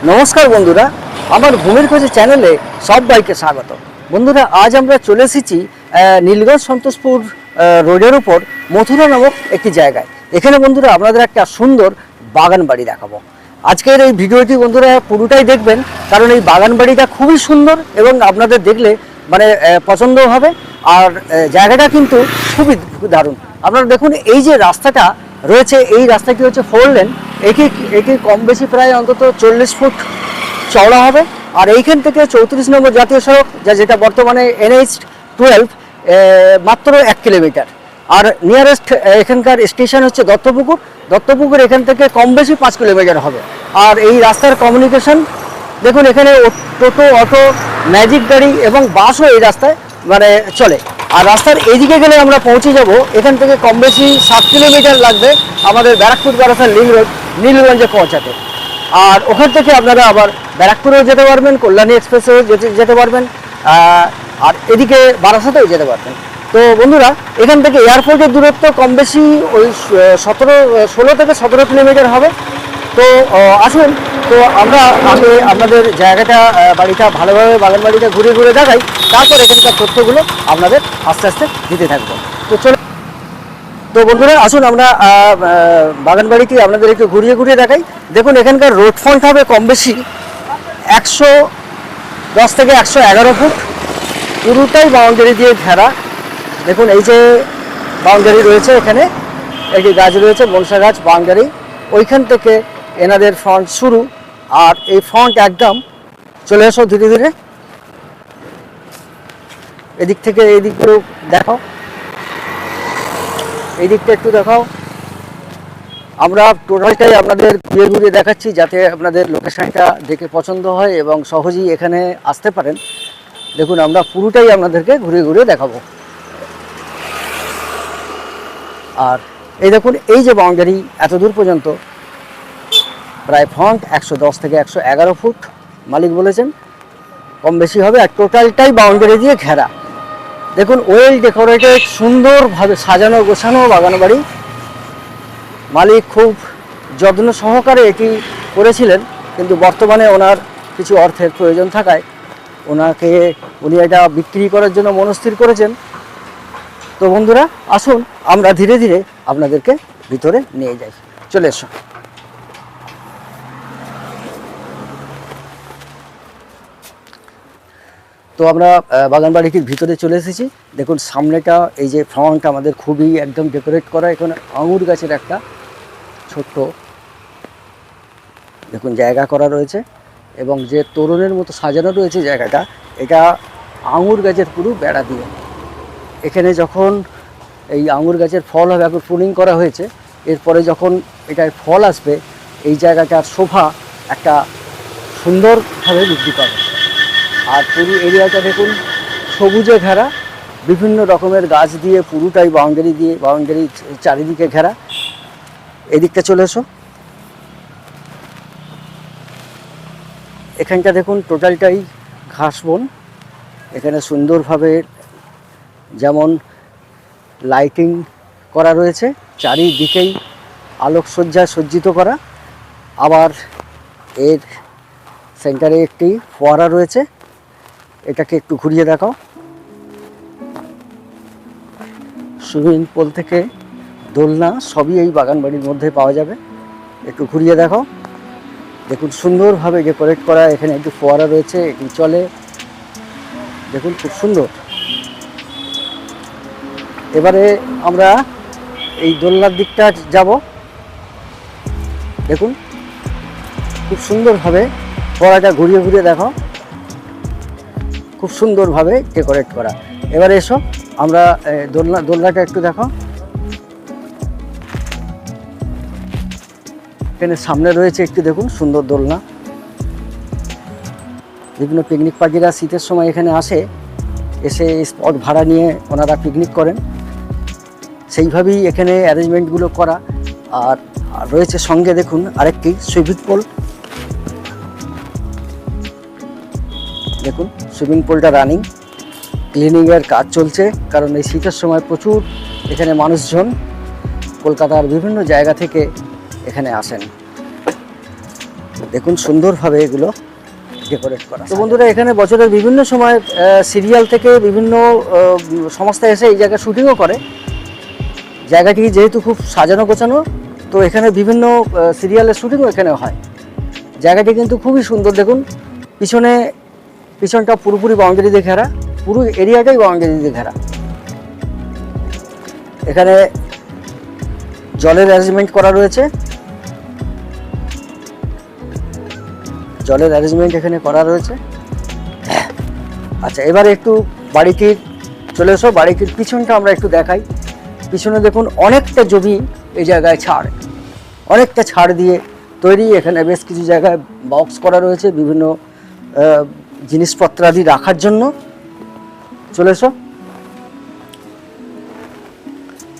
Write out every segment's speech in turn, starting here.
নমস্কার বন্ধুরা, আমার ভূমির খোঁজে চ্যানেলে সবাইকে স্বাগত। বন্ধুরা, আজ আমরা চলে এসেছি নীলগঞ্জ সন্তোষপুর রোডের উপর মথুরা নামক একটি জায়গায়। এখানে বন্ধুরা আপনাদের একটা সুন্দর বাগান বাড়ি দেখাবো। আজকের এই ভিডিওটি বন্ধুরা পুরোটাই দেখবেন, কারণ এই বাগান বাড়িটা খুবই সুন্দর এবং আপনাদের দেখলে মানে পছন্দ হবে। আর জায়গাটা কিন্তু খুবই দারুণ। আপনারা দেখুন, এই যে রাস্তাটা রয়েছে, এই রাস্তাটি হচ্ছে 4 লেন। এটি কম বেশি প্রায় অন্তত 40 ফুট চওড়া হবে। আর এইখান থেকে 34 নম্বর জাতীয় সড়ক, যেটা বর্তমানে NH-12, মাত্র 1 কিলোমিটার। আর নিয়ারেস্ট এখানকার স্টেশন হচ্ছে দত্তপুকুর এখান থেকে কম বেশি 5 কিলোমিটার হবে। আর এই রাস্তার কমিউনিকেশন দেখুন, এখানে টোটো, অটো, ম্যাজিক গাড়ি এবং বাসও এই রাস্তায় মানে চলে। আর রাস্তার এইদিকে গেলে আমরা পৌঁছে যাব, এখান থেকে কম বেশি 7 কিলোমিটার লাগবে আমাদের ব্যারাকপুর বারাসাত লিংক রোড নীলগঞ্জে পৌঁছাতে। আর ওখান থেকে আপনারা আবার ব্যারাকপুরেও যেতে পারবেন, কল্যাণী এক্সপ্রেসেও যেতে পারবেন, আর এদিকে বারাসাতেও যেতে পারবেন। তো বন্ধুরা, এখান থেকে এয়ারপোর্টের দূরত্ব কম বেশি ওই 16 থেকে 17 কিলোমিটার হবে। তো আসুন, তো আমরা আগে আপনাদের জায়গাটা, বাড়িটা ভালোভাবে বাগান বাড়িটা ঘুরে ঘুরে দেখাই, তারপর এখানকার তথ্যগুলো আপনাদের আস্তে আস্তে দিতে থাকবো। তো বন্ধুরা, আসুন আমরা বাগান বাড়িটি আপনাদের একটু ঘুরিয়ে ঘুরিয়ে দেখাই। দেখুন, এখানকার রোড ফ্রন্ট হবে কম বেশি 110 থেকে 111 ফুট, পুরোটাই বাউন্ডারি দিয়ে ঘেরা। দেখুন, এই যে বাউন্ডারি রয়েছে, এখানে একটি গাছ রয়েছে, মনসা গাছ বাউন্ডারি, ওইখান থেকে এনাদের ফ্রন্ট শুরু। আর এই ফ্রন্ট একদম চলে এসো ধীরে ধীরে, এদিক থেকে এই দিকগুলো দেখাও, এই দিকটা একটু দেখাও। আমরা টোটালটাই আপনাদের ঘুরে ঘুরে দেখাচ্ছি, যাতে আপনাদের লোকেশনটা দেখে পছন্দ হয় এবং সহজেই এখানে আসতে পারেন। দেখুন, আমরা পুরোটাই আপনাদেরকে ঘুরে ঘুরে দেখাবো। আর এই দেখুন, এই যে বাউন্ডারি এত দূর পর্যন্ত প্রায় ফ্রন্ট 110 থেকে 111 ফুট মালিক বলেছেন, কম বেশি হবে। আর টোটালটাই বাউন্ডারি দিয়ে ঘেরা। দেখুন, ওয়েল ডেকোরেটেড, সুন্দরভাবে সাজানো গোছানো বাগান বাড়ি। মালিক খুব যত্ন সহকারে এটি করেছিলেন, কিন্তু বর্তমানে ওনার কিছু অর্থের প্রয়োজন থাকায় উনি এটা বিক্রি করার জন্য মনস্থির করেছেন। তো বন্ধুরা, আসুন আমরা ধীরে ধীরে আপনাদেরকে ভিতরে নিয়ে যাই। চলে এসো। তো আমরা বাগান বাড়িটির ভিতরে চলে এসেছি। দেখুন, সামনেটা এই যে ফ্রন্ট আমাদের খুবই একদম ডেকোরেট করা। এখানে আঙুর গাছের একটা ছোট্ট দেখুন জায়গা করা রয়েছে, এবং যে তোরণের মতো সাজানো রয়েছে জায়গাটা, এটা আঙুর গাছের পুরো বেড়া দিয়ে। এখানে যখন এই আঙুর গাছের ফল হবে, এখন প্রুনিং করা হয়েছে, এরপরে যখন এটায় ফল আসবে, এই জায়গাটার শোভা একটা সুন্দরভাবে বৃদ্ধি পাবে। আর পুরো এরিয়াটা দেখুন সবুজে ঘেরা, বিভিন্ন রকমের গাছ দিয়ে পুরোটাই বাউন্ডারি চারিদিকে ঘেরা। এদিকটা চলে এসো। এখানটা দেখুন টোটালটাই ঘাস বন। এখানে সুন্দরভাবে যেমন লাইটিং করা রয়েছে, চারিদিকেই আলোকসজ্জায় সজ্জিত করা। আবার এর সেন্টারে একটি ফোয়ারা রয়েছে, এটাকে একটু ঘুরিয়ে দেখাও। সুইমিং পুল থেকে দোলনা সবই এই বাগান বাড়ির মধ্যে পাওয়া যাবে। একটু ঘুরিয়ে দেখাও। দেখুন, সুন্দরভাবে ডেকোরেট করা। এখানে একটু ফোয়ারা রয়েছে, এটি চলে। দেখুন, খুব সুন্দর। এবারে আমরা এই দোলনার দিকটা যাব। দেখুন, খুব সুন্দরভাবে ফোয়ারাটা ঘুরিয়ে ঘুরিয়ে দেখাও। খুব সুন্দরভাবে ডেকোরেট করা। এবারে এসো, আমরা দোলনাটা একটু দেখো। এখানে সামনে রয়েছে একটি দেখুন সুন্দর দোলনা। বিভিন্ন পিকনিক পার্টিরা শীতের সময় এখানে এসে স্পট ভাড়া নিয়ে ওনারা পিকনিক করেন, সেইভাবেই এখানে অ্যারেঞ্জমেন্টগুলো করা। আর রয়েছে সঙ্গে দেখুন আরেকটি সুইমিং পুল। দেখুন, সুইমিং পুলটা রানিং, ক্লিনিংয়ের কাজ চলছে, কারণ এই শীতের সময় প্রচুর এখানে মানুষজন কলকাতার বিভিন্ন জায়গা থেকে এখানে আসেন। দেখুন সুন্দরভাবে এগুলো ডেকোরেট করা। তো বন্ধুরা এখানে বছরের বিভিন্ন সময় সিরিয়াল থেকে বিভিন্ন সংস্থা এসে এই জায়গায় শুটিংও করে। জায়গাটি যেহেতু খুব সাজানো গোছানো, তো এখানে বিভিন্ন সিরিয়ালের শুটিংও এখানে হয়। জায়গাটি কিন্তু খুবই সুন্দর। দেখুন পিছনটা পুরোপুরি বাউন্ডারি দিয়ে ঘেরা, পুরো এরিয়াটাই বাউন্ডারি দিয়ে ঘেরা। এখানে জলের অ্যারেঞ্জমেন্ট করা রয়েছে, জলের অ্যারেঞ্জমেন্ট এখানে করা রয়েছে। আচ্ছা, এবারে একটু বাড়িটির চলে এসো, বাড়িটির পিছনটা আমরা একটু দেখাই। পিছনে দেখুন অনেকটা জমি এই জায়গায় ছাড়, অনেকটা ছাড় দিয়ে তৈরি। এখানে বেশ কিছু জায়গায় বক্স করা রয়েছে বিভিন্ন জিনিসপত্রাদি রাখার জন্য। চলে এসো,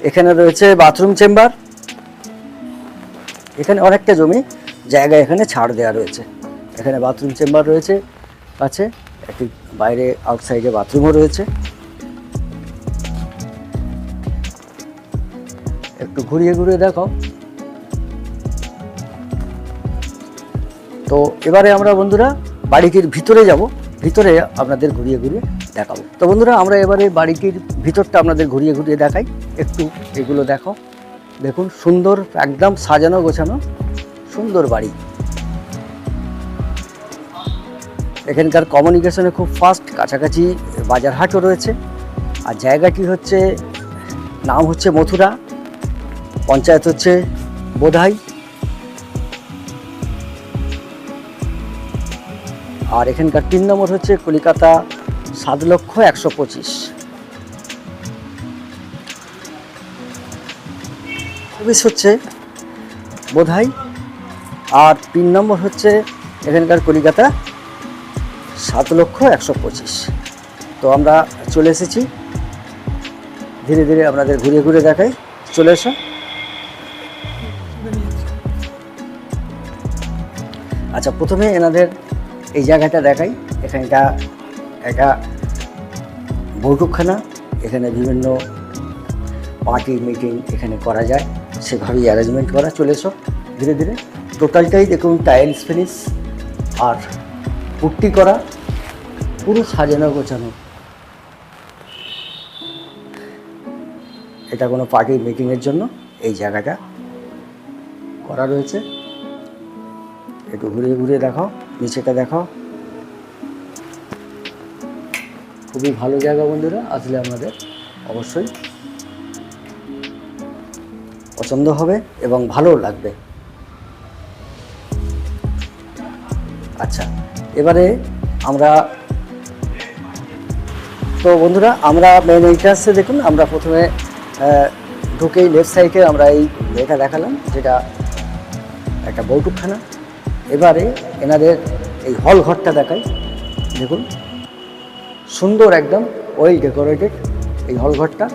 এখানে রয়েছে বাথরুম চেম্বার। এখানে অনেকটা জমি জায়গা এখানে ছাড় দেওয়া রয়েছে। এখানে বাথরুম চেম্বার রয়েছে আছে, একটি বাইরে আউটসাইডে বাথরুমও রয়েছে। একটু ঘুরিয়ে ঘুরিয়ে দেখো। তো এবারে আমরা বন্ধুরা বাড়িটির ভিতরে যাব, ভিতরে আপনাদের ঘুরিয়ে ঘুরিয়ে দেখাবো। তো বন্ধুরা আমরা এবারে বাড়িটির ভিতরটা আপনাদের ঘুরিয়ে ঘুরিয়ে দেখাই। একটু এগুলো দেখো, দেখুন সুন্দর একদম সাজানো গোছানো সুন্দর বাড়ি। এখানকার কমিউনিকেশনে খুব ফাস্ট, কাছাকাছি বাজার হাটও রয়েছে। আর জায়গাটি হচ্ছে, নাম হচ্ছে মথুরা, পঞ্চায়েত হচ্ছে বোধাই। আর এখানকার 3 নম্বর হচ্ছে কলিকাতা 7,125,000। অফিস হচ্ছে বোধাই, আর 3 নম্বর হচ্ছে এখানকার কলিকাতা 7,125,000। তো আমরা চলে এসেছি, ধীরে ধীরে আপনাদের ঘুরিয়ে ঘুরে দেখাই। চলে এসো। আচ্ছা, প্রথমে এনাদের এই জায়গাটা দেখাই। এখানটা একটা বৈঠকখানা, এখানে বিভিন্ন পার্টি মিটিং এখানে করা যায়, সেভাবেই অ্যারেঞ্জমেন্ট করা। চলে এসো ধীরে ধীরে। টোটালটাই দেখুন টাইলস ফিনিশ আর পুট্টি করা, পুরো সাজানো গোছানো। এটা কোনো পার্টি মিটিংয়ের জন্য এই জায়গাটা করা রয়েছে। একটু ঘুরিয়ে ঘুরিয়ে দেখাও, নিচেটা দেখাও। খুবই ভালো জায়গা বন্ধুরা, আসলে আমাদের অবশ্যই পছন্দ হবে এবং ভালো লাগবে। আচ্ছা, এবারে আমরা, তো বন্ধুরা আমরা মেন এন্ট্রান্সে দেখুন, আমরা প্রথমে ঢুকেই লেফট সাইডে আমরা এই এটা দেখালাম, যেটা একটা বৈঠকখানা। এবারে এনাদের এই হল ঘরটা দেখাই। দেখুন সুন্দর একদম ওয়েল ডেকোরেটেড এই হল ঘরটা।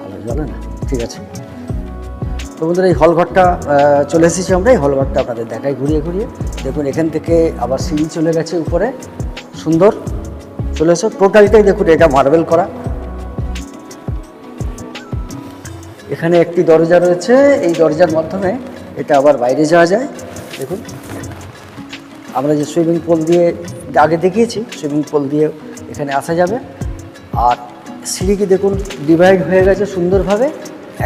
আলো জ্বলে না, ঠিক আছে। তো বন্ধুরা এই হল ঘরটা চলে এসেছি আমরা। এই হল ঘরটা আপনাদের দেখাই ঘুরিয়ে ঘুরিয়ে। দেখুন এখান থেকে আবার সিঁড়ি চলে গেছে উপরে, সুন্দর। চলে এসো, টোটালটাই দেখুন এটা মার্বেল করা। এখানে একটি দরজা রয়েছে, এই দরজার মাধ্যমে এটা আবার বাইরে যাওয়া যায়। দেখুন আমরা যে সুইমিং পুল দিয়ে আগে দেখিয়েছি, সুইমিং পুল দিয়ে এখানে আসা যাবে। আর সিঁড়িটি দেখুন ডিভাইড হয়ে গেছে সুন্দরভাবে,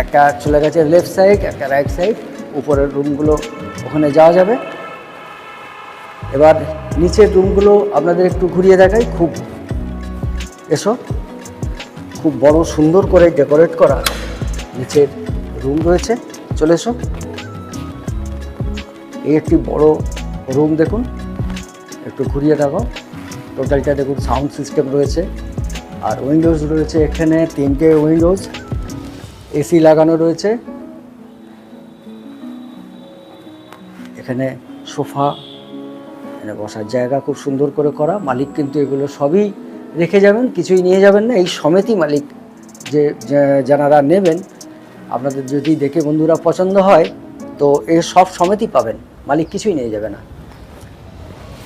একটা চলে গেছে লেফট সাইড, একটা রাইট সাইড। উপরের রুমগুলো ওখানে যাওয়া যাবে। এবার নিচের রুমগুলো আপনাদের একটু ঘুরিয়ে দেখাই। খুব এসো, খুব বড় সুন্দর করে ডেকোরেট করা নিচের রুম রয়েছে। চলে এসো, এই একটি বড় রুম দেখুন, একটু ঘুরিয়ে দেখো। টোটালটা দেখুন সাউন্ড সিস্টেম রয়েছে, আর উইন্ডোজ রয়েছে এখানে 3টে উইন্ডোজ, এসি লাগানো রয়েছে। এখানে সোফা, এখানে বসার জায়গা খুব সুন্দর করে করা। মালিক কিন্তু এগুলো সবই রেখে যাবেন, কিছুই নিয়ে যাবেন না। এই সমেতই মালিক যে যারা নেবেন, আপনাদের যদি দেখে বন্ধুরা পছন্দ হয় তো এই সব সমেতই পাবেন, মালিক কিছুই নিয়ে যাবে না।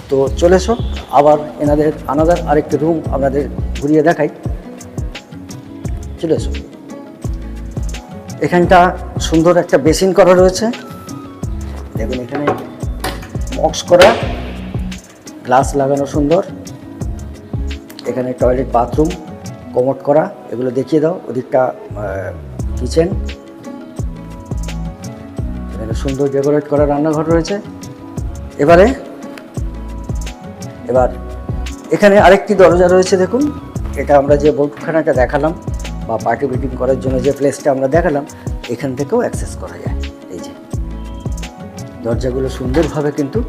তো চলে এসো, আবার এনাদের আনাদার আরেকটি রুম আপনাদের ঘুরিয়ে দেখাই। চলে এসো। এখানটা সুন্দর একটা বেসিন করা রয়েছে, দেখুন এখানে বক্স করা, গ্লাস লাগানো সুন্দর। এখানে টয়লেট, বাথরুম, কমোড করা, এগুলো দেখিয়ে দাও। ওদিকটা কিচেন, এখানে সুন্দর ডেকোরেট করা রান্নাঘর রয়েছে। এবার এখানে আরেকটি দরজা রয়েছে, দেখুন এটা আমরা যে বৈঠকখানাটা দেখালাম বা পার্টি মিটিং করার জন্য যে প্লেসটা আমরা দেখালাম, এখান থেকেও অ্যাক্সেস করা যায়। এই যে দরজাগুলো সুন্দরভাবে, কিন্তু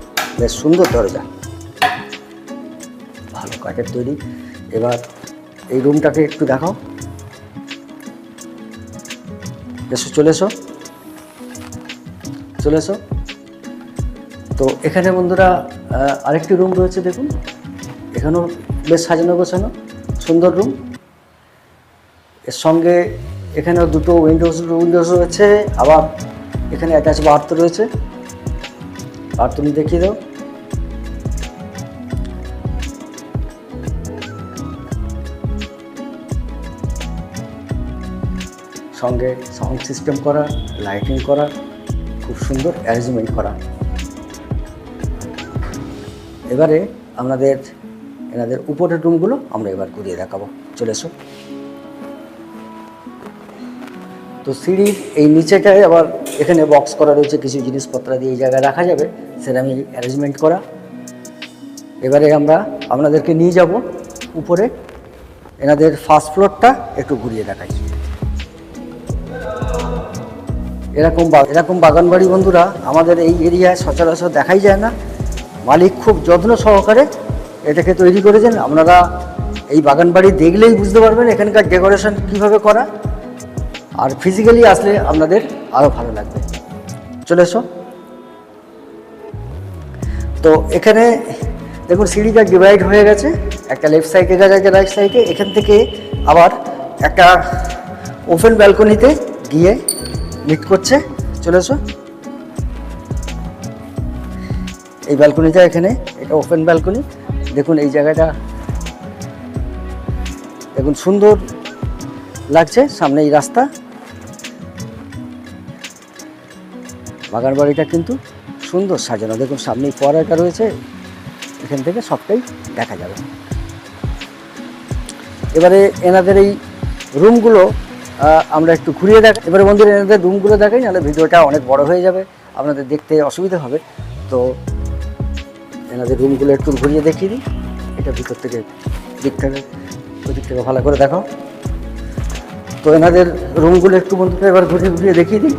বেশ সুন্দর দরজা, ভালো কাঠের তৈরি। এবার এই রুমটাকে একটু দেখাও, চলে এসো। তো এখানে বন্ধুরা আরেকটি রুম রয়েছে, দেখুন এখানেও বেশ সাজানো গোছানো সুন্দর রুম। এর সঙ্গে এখানেও দুটো উইন্ডোজ রয়েছে, আবার এখানে অ্যাটাচ বাথ রয়েছে। আর তুমি দেখিয়ে দাও। সঙ্গে সাউন্ড সিস্টেম করা, লাইটিং করা, খুব সুন্দর অ্যারেঞ্জমেন্ট করা। এবারে এনাদের উপরের রুমগুলো আমরা এবার ঘুরিয়ে দেখাবো, চলে এসো। তো সিঁড়ির এই নিচেটায় আবার এখানে বক্স করা রয়েছে, কিছু জিনিসপত্র দিয়ে এই জায়গায় রাখা যাবে, সেরামিক অ্যারেঞ্জমেন্ট করা। এবারে আমরা আপনাদেরকে নিয়ে যাব উপরে, এনাদের ফার্স্ট ফ্লোরটা একটু ঘুরিয়ে দেখাই। এরকম বাগান বাড়ি বন্ধুরা আমাদের এই এরিয়ায় সচরাচর দেখাই যায় না। মালিক খুব যত্ন সহকারে এটাকে তৈরি করেছেন। আপনারা এই বাগান বাড়ি দেখলেই বুঝতে পারবেন এখানকার ডেকোরেশন কীভাবে করা, আর ফিজিক্যালি আসলে আপনাদের আরও ভালো লাগবে। চলে এসো। তো এখানে দেখুন সিঁড়িটা ডিভাইড হয়ে গেছে, একটা লেফট সাইডে গেছে, একটা রাইট সাইডে। এখান থেকে আবার একটা ওপেন ব্যালকনিতে গিয়ে মিট করছে, চলে এসো। এই ব্যালকনিটা এখানে, এটা ওপেন ব্যালকনি। দেখুন এই জায়গাটা দেখুন সুন্দর লাগছে, সামনে এই রাস্তা। বাগান বাড়িটা কিন্তু সুন্দর সাজানো, দেখুন সামনেই ফোয়ারাটা রয়েছে, এখান থেকে সবটাই দেখা যাবে। এবারে এনাদের এই রুমগুলো আমরা একটু ঘুরিয়ে দেখাই। এবারে বন্ধুরা এনাদের রুমগুলো দেখাই, নাহলে ভিডিওটা অনেক বড় হয়ে যাবে, আপনাদের দেখতে অসুবিধা হবে। তো এনাদের রুমগুলো একটু ঘুরিয়ে দেখিয়ে দিই। এটা ভিতর থেকে ওদিক থেকে ভালো করে দেখাও। তো এনাদের রুমগুলো একটু বন্ধুরা এবার ঘুরিয়ে দেখিয়ে দিই,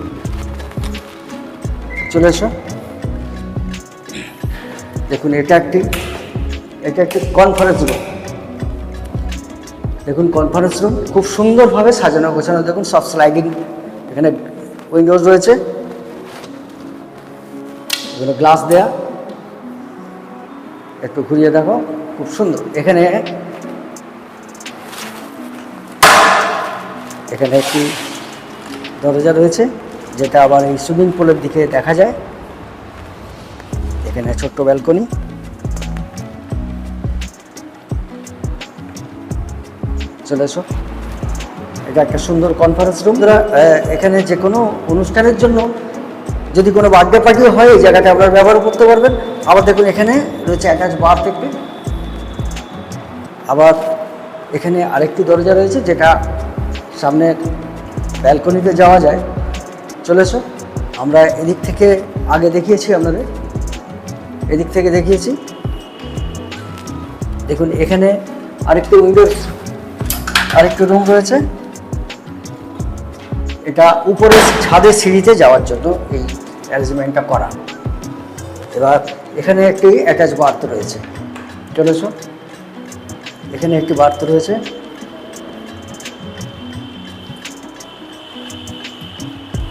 চলে এসো। দেখুন এটা একটি কনফারেন্স রুম। দেখুন কনফারেন্স রুম খুব সুন্দরভাবে সাজানো গোছানো। দেখুন সব স্লাইডিং, এখানে উইন্ডোজ রয়েছে, এখানে গ্লাস দেয়া। একটু ঘুরিয়ে দেখো, খুব সুন্দর। এখানে একটি দরজা রয়েছে, যেটা আবার এই সুইমিং পুলের দিকে দেখা যায়। এখানে ছোট্ট ব্যালকনি, চলে এসো। এটা একটা সুন্দর কনফারেন্স রুম। এখানে যে কোনো অনুষ্ঠানের জন্য যদি কোনো বার্থডে পার্টি হয়, এই জায়গাটা আপনারা ব্যবহার করতে পারবেন। আবার দেখুন এখানে রয়েছে অ্যাটাচ বাথ একটি। আবার এখানে আরেকটি দরজা রয়েছে, যেটা সামনের ব্যালকনিতে যাওয়া যায়, চলে এসো। আমরা এদিক থেকে আগে দেখিয়েছি আপনাদের, এদিক থেকে দেখিয়েছি। দেখুন এখানে আরেকটি আরেকটি রুম রয়েছে, এটা উপরে ছাদের সিঁড়িতে যাওয়ার জন্য এই অ্যারেঞ্জমেন্টটা করা। এবার এখানে একটি অ্যাটাচ বাথ রয়েছে, চলে এসো। এখানে একটি বাথ রয়েছে।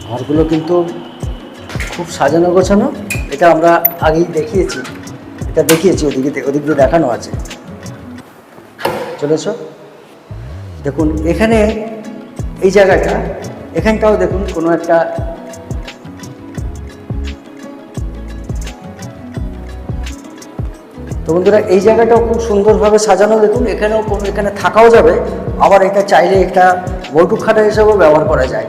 ঘরগুলো কিন্তু খুব সাজানো গোছানো। এটা আমরা আগেই দেখিয়েছি, ওদিক দিয়ে দেখানো আছে, চলে এসো। দেখুন এখানে এই জায়গাটা, এখানটাও দেখুন কোনো একটা তো বন্ধুরা এই জায়গাটাও খুব সুন্দরভাবে সাজানো। দেখুন এখানে থাকাও যাবে, আবার এটা চাইলে একটা বৈঠক খাটা হিসেবেও ব্যবহার করা যায়।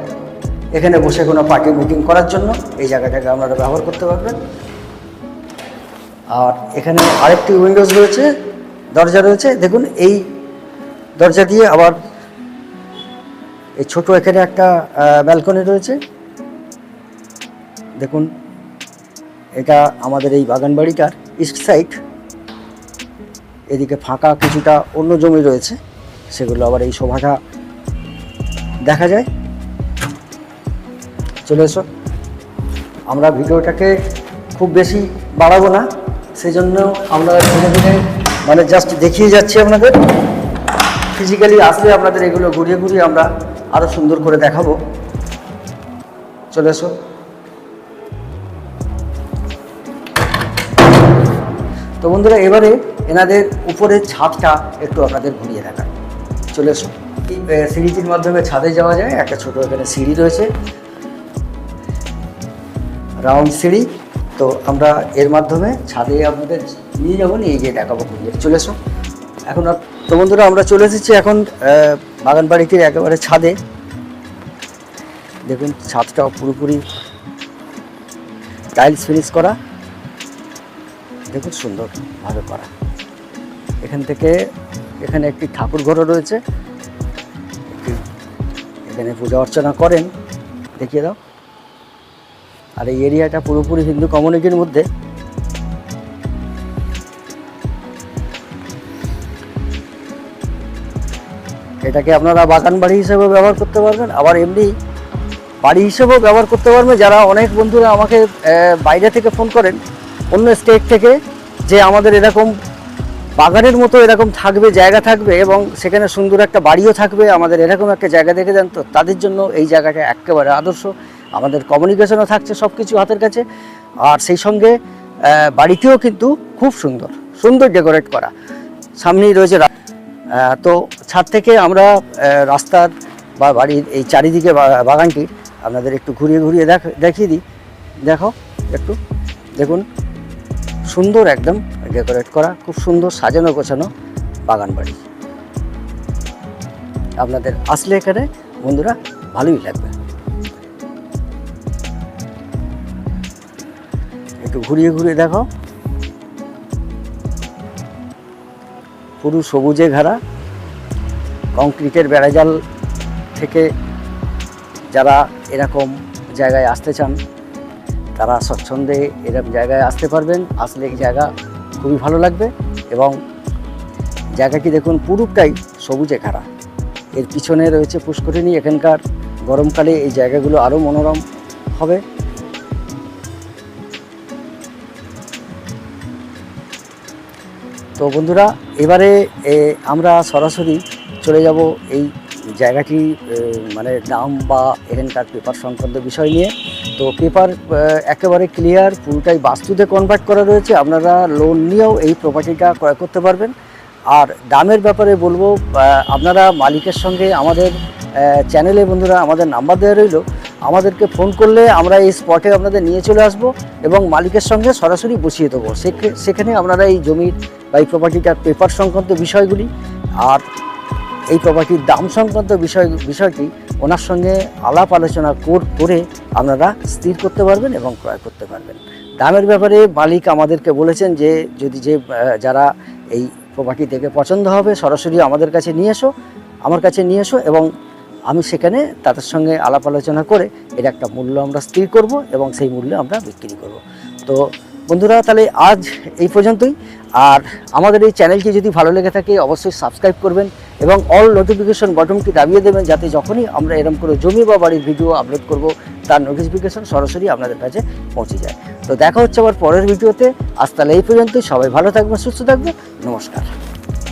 এখানে বসে কোনো পার্টি মিটিং করার জন্য এই জায়গাটাকে আপনারা ব্যবহার করতে পারবেন। আর এখানে আরেকটি উইন্ডোজ রয়েছে, দরজা রয়েছে। দেখুন এই দরজা দিয়ে আবার এই ছোট এখানে একটা ব্যালকনি রয়েছে। দেখুন এটা আমাদের এই বাগান বাড়িটার ইস্ট সাইড। এদিকে ফাঁকা কিছুটা অন্য জমি রয়েছে, সেগুলো আবার এই শোভাটা দেখা যায়। চলে এসো। আমরা ভিডিওটাকে খুব বেশি বাড়াবো না, সেই জন্য আমরা ধীরে ধীরে মানে জাস্ট দেখিয়ে যাচ্ছি আপনাদের। ফিজিক্যালি আসলে আপনাদের এগুলো ঘুরিয়ে ঘুরিয়ে আমরা আরও সুন্দর করে দেখাবো। চলে এসো। তো বন্ধুরা এবারে এনাদের উপরের ছাদটা একটু আপনাদের ঘুরিয়ে দেখায়। চলে এসো। সিঁড়িটির মাধ্যমে ছাদে যাওয়া যায়। একটা ছোট এখানে সিঁড়ি রয়েছে, রাউন্ড সিঁড়ি। তো আমরা এর মাধ্যমে ছাদে আপনাদের নিয়ে যাবো, নিয়ে গিয়ে দেখাবো ঘুরিয়ে। চলে এসো এখন। তো বন্ধুরা আমরা চলে এসেছি এখন বাগান বাড়িটির একেবারে ছাদে। দেখুন ছাদটাও পুরোপুরি টাইলস ফিনিশ করা, দেখুন সুন্দরভাবে করা। এখান থেকে এখানে একটি ঠাকুর ঘরও রয়েছে, এখানে পূজা অর্চনা করেন, দেখিয়ে দাও। আর এই এরিয়াটা পুরোপুরি হিন্দু কমিউনিটির মধ্যে। এটাকে আপনারা বাগান বাড়ি হিসেবে ব্যবহার করতে পারবেন, আবার এমনি বাড়ি হিসেবেও ব্যবহার করতে পারবেন। যারা অনেক বন্ধুরা আমাকে বাইরে থেকে ফোন করেন, অন্য স্টেট থেকে, যে আমাদের এরকম বাগানের মতো এরকম থাকবে, জায়গা থাকবে এবং সেখানে সুন্দর একটা বাড়িও থাকবে, আমাদের এরকম একটা জায়গা দেখে দেন, তো তাদের জন্য এই জায়গাটা একেবারে আদর্শ। আমাদের কমিউনিকেশনও থাকছে সব কিছু হাতের কাছে, আর সেই সঙ্গে বাড়িতেও কিন্তু খুব সুন্দর সুন্দর ডেকোরেট করা। সামনেই রয়েছে তো ছাদ থেকে আমরা রাস্তার বা বাড়ির এই চারিদিকে বাগানটির আপনাদের একটু ঘুরিয়ে ঘুরিয়ে দেখিয়ে দিই। দেখো একটু, দেখুন সুন্দর একদম ডেকোরেট করা, খুব সুন্দর সাজানো গোছানো বাগান বাড়ি। আপনাদের আসলে এখানে বন্ধুরা ভালোই লাগবে। একটু ঘুরিয়ে ঘুরিয়ে দেখো, পুরো সবুজে ঘেরা। কংক্রিটের বেড়াজাল থেকে যারা এরকম জায়গায় আসতে চান তারা স্বচ্ছন্দে এরকম জায়গায় আসতে পারবেন। আসলে এই জায়গা খুবই ভালো লাগবে এবং জায়গাটি দেখুন পুরোটাই সবুজে ঘেরা। এর পিছনে রয়েছে পুষ্করিণী। এখানকার গরমকালে এই জায়গাগুলো আরও মনোরম হবে। তো বন্ধুরা এবারে আমরা সরাসরি চলে যাব এই জায়গাটি মানে দাম বা এখানকার পেপার সংক্রান্ত বিষয় নিয়ে। তো পেপার একেবারে ক্লিয়ার, পুরোটাই বাস্তুতে কনভার্ট করা রয়েছে। আপনারা লোন নিয়েও এই প্রপার্টিটা ক্রয় করতে পারবেন। আর দামের ব্যাপারে বলবো, আপনারা মালিকের সঙ্গে আমাদের চ্যানেলে বন্ধুরা আমাদের নাম্বার দেওয়া রইল, আমাদেরকে ফোন করলে আমরা এই স্পটে আপনাদের নিয়ে চলে আসব এবং মালিকের সঙ্গে সরাসরি বসিয়ে দেবো। সেখানে আপনারা এই জমির বা এই প্রপার্টিটার পেপার সংক্রান্ত বিষয়গুলি আর এই প্রপার্টির দাম সংক্রান্ত বিষয়টি ওনার সঙ্গে আলাপ আলোচনা করে আপনারা স্থির করতে পারবেন এবং ক্রয় করতে পারবেন। দামের ব্যাপারে মালিক আমাদেরকে বলেছেন যে যারা এই প্রপার্টি দেখে পছন্দ হবে সরাসরি আমার কাছে নিয়ে এসো এবং আমি সেখানে তাদের সঙ্গে আলাপ আলোচনা করে এর একটা মূল্য আমরা স্থির করব এবং সেই মূল্যে আমরা বিক্রি করব। তো বন্ধুরা তাহলে আজ এই পর্যন্তই। আর আমাদের এই চ্যানেলটি যদি ভালো লেগে থাকে অবশ্যই সাবস্ক্রাইব করবেন এবং অল নোটিফিকেশন বাটনটি দাবিয়ে দেবেন, যাতে যখনই আমরা এরকম করে জমি বা বাড়ির ভিডিও আপলোড করব তার নোটিফিকেশন সরাসরি আপনাদের কাছে পৌঁছে যায়। তো দেখা হচ্ছে আবার পরের ভিডিওতে। আজ তাহলে এই পর্যন্তই। সবাই ভালো থাকবেন, সুস্থ থাকবেন। নমস্কার।